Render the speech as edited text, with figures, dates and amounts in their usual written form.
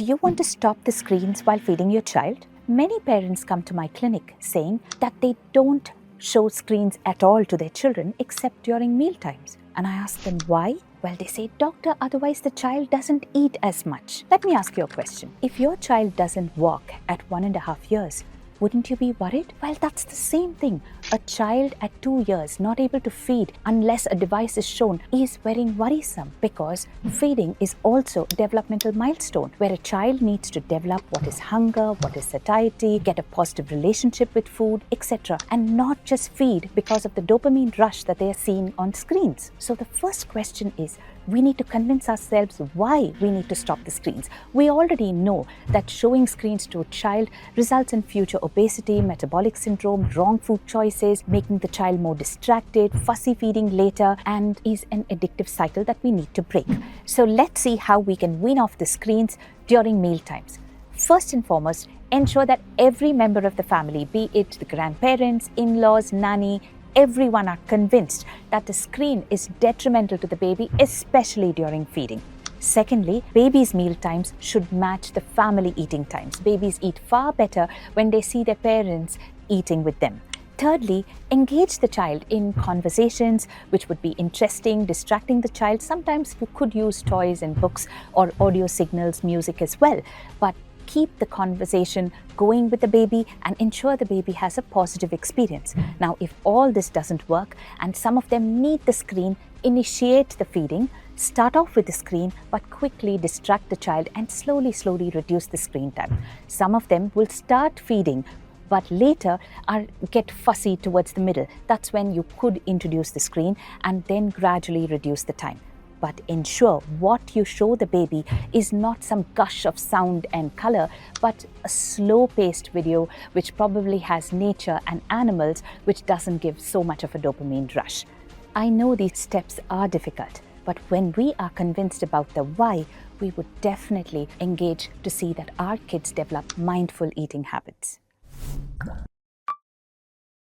Do you want to stop the screens while feeding your child? Many parents come to my clinic saying that they don't show screens at all to their children except during meal times. And I ask them why? Well, they say, doctor, otherwise the child doesn't eat as much. Let me ask you a question. If your child doesn't walk at 1.5 years, wouldn't you be worried? Well, that's the same thing. A child at 2 years not able to feed unless a device is shown is very worrisome, because feeding is also a developmental milestone where a child needs to develop what is hunger, what is satiety, get a positive relationship with food, etc. and not just feed because of the dopamine rush that they are seeing on screens. So the first question is, we need to convince ourselves why we need to stop the screens. We already know that showing screens to a child results in future obesity, metabolic syndrome, wrong food choices, making the child more distracted, fussy feeding later, and is an addictive cycle that we need to break. So let's see how we can wean off the screens during meal times. First and foremost, ensure that every member of the family, be it the grandparents, in-laws, nanny, everyone are convinced that the screen is detrimental to the baby, especially during feeding. Secondly, babies' meal times should match the family eating times. Babies eat far better when they see their parents eating with them. Thirdly, engage the child in conversations which would be interesting, distracting the child. Sometimes you could use toys and books or audio signals, music as well, but keep the conversation going with the baby and ensure the baby has a positive experience. Now, if all this doesn't work and some of them need the screen, initiate the feeding, start off with the screen, but quickly distract the child and slowly reduce the screen time. Some of them will start feeding, but later get fussy towards the middle. That's when you could introduce the screen and then gradually reduce the time. But ensure what you show the baby is not some gush of sound and color, but a slow-paced video which probably has nature and animals, which doesn't give so much of a dopamine rush. I know these steps are difficult, but when we are convinced about the why, we would definitely engage to see that our kids develop mindful eating habits.